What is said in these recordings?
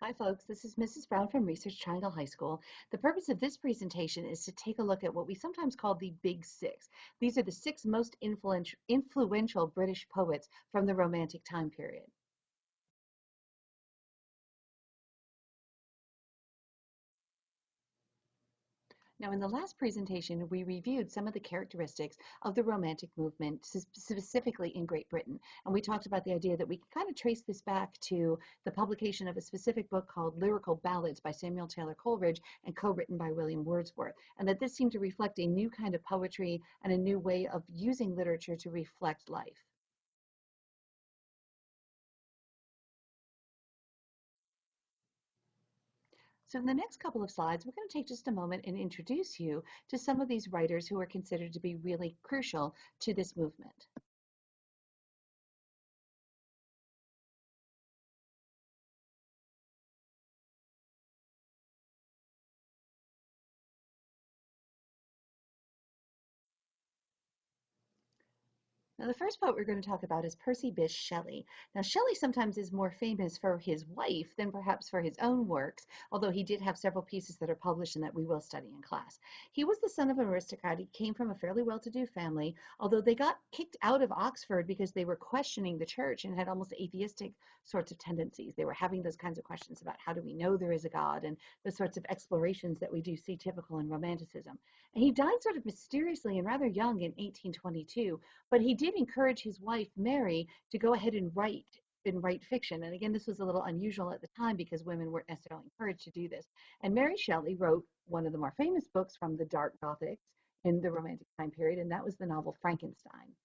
Hi, folks. This is Mrs. Brown from Research Triangle High School. The purpose of this presentation is to take a look at what we sometimes call the Big Six. These are the six most influential British poets from the Romantic time period. Now, in the last presentation, we reviewed some of the characteristics of the Romantic movement, specifically in Great Britain. And we talked about the idea that we can kind of trace this back to the publication of a specific book called Lyrical Ballads by Samuel Taylor Coleridge and co-written by William Wordsworth. And that this seemed to reflect a new kind of poetry and a new way of using literature to reflect life. So in the next couple of slides, we're going to take just a moment and introduce you to some of these writers who are considered to be really crucial to this movement. Now, the first poet we're going to talk about is Percy Bysshe Shelley. Now, Shelley sometimes is more famous for his wife than perhaps for his own works, although he did have several pieces that are published and that we will study in class. He was the son of an aristocrat. He came from a fairly well-to-do family, although they got kicked out of Oxford because they were questioning the church and had almost atheistic sorts of tendencies. They were having those kinds of questions about how do we know there is a God and the sorts of explorations that we do see typical in Romanticism. And he died sort of mysteriously and rather young in 1822, but he did encourage his wife, Mary, to go ahead and write fiction. And again, this was a little unusual at the time because women weren't necessarily encouraged to do this. And Mary Shelley wrote one of the more famous books from the dark Gothics in the Romantic time period, and that was the novel Frankenstein.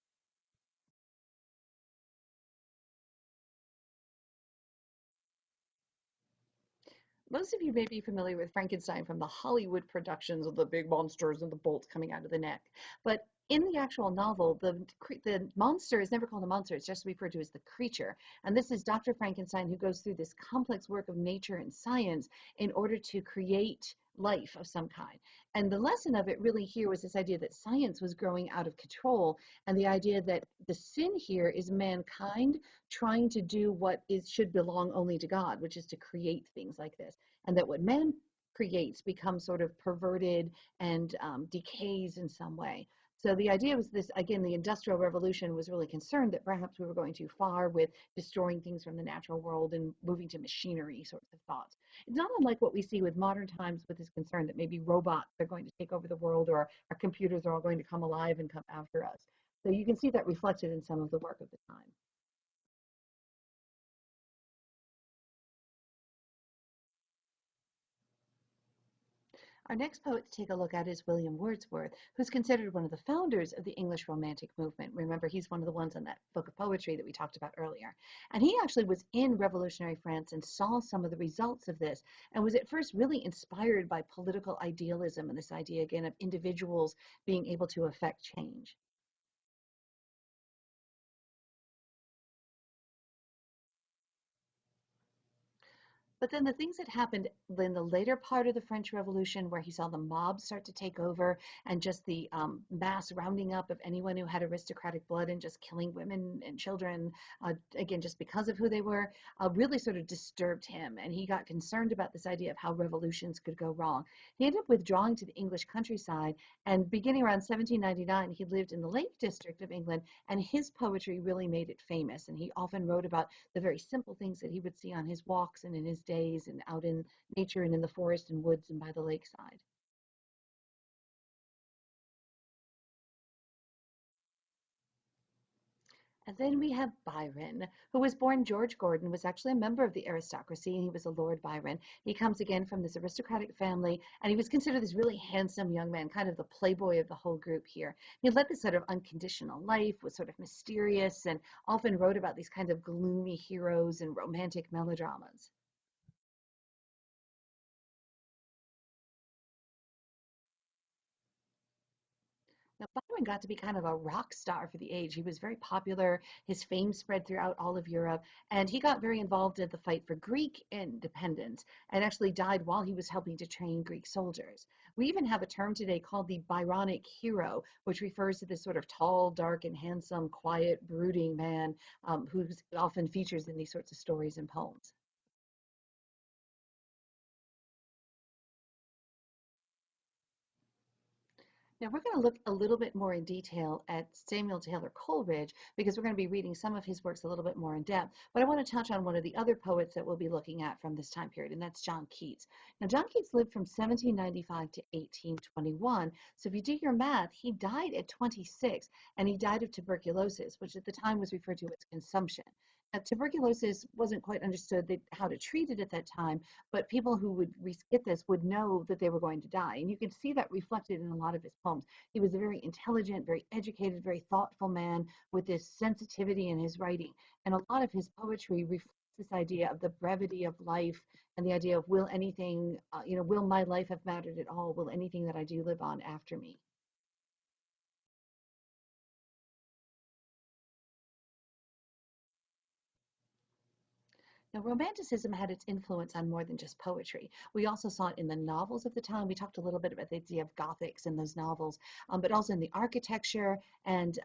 Most of you may be familiar with Frankenstein from the Hollywood productions of the big monsters and the bolts coming out of the neck. But in the actual novel, the monster is never called a monster, it's just referred to as the creature. And this is Dr. Frankenstein who goes through this complex work of nature and science in order to create life of some kind. And the lesson of it really here was this idea that science was growing out of control, and the idea that the sin here is mankind trying to do what is should belong only to God, which is to create things like this, and that what man creates becomes sort of perverted and decays in some way. So the idea was this, again, the Industrial Revolution was really concerned that perhaps we were going too far with destroying things from the natural world and moving to machinery sorts of thoughts. It's not unlike what we see with modern times with this concern that maybe robots are going to take over the world or our computers are all going to come alive and come after us. So you can see that reflected in some of the work of the time. Our next poet to take a look at is William Wordsworth, who's considered one of the founders of the English Romantic movement. Remember, he's one of the ones on that book of poetry that we talked about earlier. And he actually was in revolutionary France and saw some of the results of this and was at first really inspired by political idealism and this idea, again, of individuals being able to affect change. But then the things that happened in the later part of the French Revolution, where he saw the mob start to take over and just the mass rounding up of anyone who had aristocratic blood and just killing women and children, again, just because of who they were, really sort of disturbed him. And he got concerned about this idea of how revolutions could go wrong. He ended up withdrawing to the English countryside. And beginning around 1799, he lived in the Lake District of England, and his poetry really made it famous. And he often wrote about the very simple things that he would see on his walks and in his days and out in nature and in the forest and woods and by the lakeside. And then we have Byron, who was born George Gordon, was actually a member of the aristocracy, and he was a Lord Byron. He comes again from this aristocratic family, and he was considered this really handsome young man, kind of the playboy of the whole group here. He led this sort of unconditional life, was sort of mysterious, and often wrote about these kinds of gloomy heroes and romantic melodramas. Now, Byron got to be kind of a rock star for the age. He was very popular. His fame spread throughout all of Europe, and he got very involved in the fight for Greek independence and actually died while he was helping to train Greek soldiers. We even have a term today called the Byronic hero, which refers to this sort of tall, dark, and handsome, quiet, brooding man who often features in these sorts of stories and poems. Now, we're going to look a little bit more in detail at Samuel Taylor Coleridge because we're going to be reading some of his works a little bit more in depth. But I want to touch on one of the other poets that we'll be looking at from this time period, and that's John Keats. Now, John Keats lived from 1795 to 1821. So if you do your math, he died at 26, and he died of tuberculosis, which at the time was referred to as consumption. Now, tuberculosis wasn't quite understood how to treat it at that time, but people who would get this would know that they were going to die. And you can see that reflected in a lot of his poems. He was a very intelligent, very educated, very thoughtful man with this sensitivity in his writing. And a lot of his poetry reflects this idea of the brevity of life and the idea of will anything, will my life have mattered at all? Will anything that I do live on after me? Now, Romanticism had its influence on more than just poetry. We also saw it in the novels of the time. We talked a little bit about the idea of Gothics in those novels, but also in the architecture and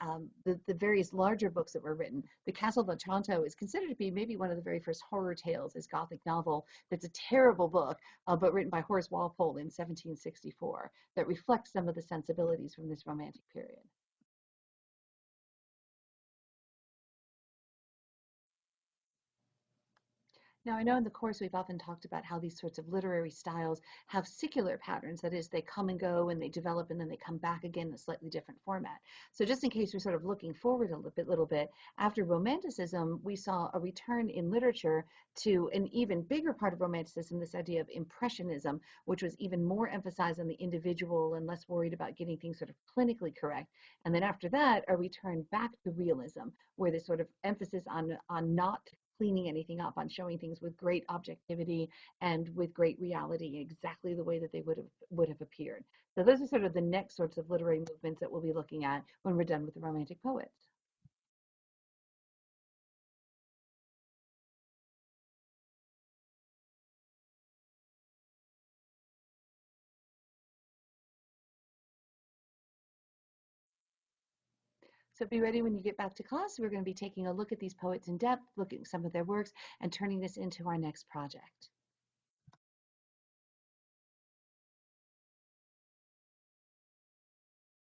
the various larger books that were written. The Castle of Otranto is considered to be maybe one of the very first horror tales, this Gothic novel that's a terrible book, but written by Horace Walpole in 1764 that reflects some of the sensibilities from this Romantic period. Now, I know in the course we've often talked about how these sorts of literary styles have secular patterns. That is, they come and go and they develop and then they come back again in a slightly different format. So just in case we're sort of looking forward a little bit, after Romanticism, we saw a return in literature to an even bigger part of Romanticism, this idea of Impressionism, which was even more emphasized on the individual and less worried about getting things sort of clinically correct. And then after that, a return back to realism, where this sort of emphasis on not cleaning anything up, on showing things with great objectivity and with great reality, exactly the way that they would have appeared. So those are sort of the next sorts of literary movements that we'll be looking at when we're done with the Romantic poets. So be ready when you get back to class. We're going to be taking a look at these poets in depth, looking at some of their works, and turning this into our next project.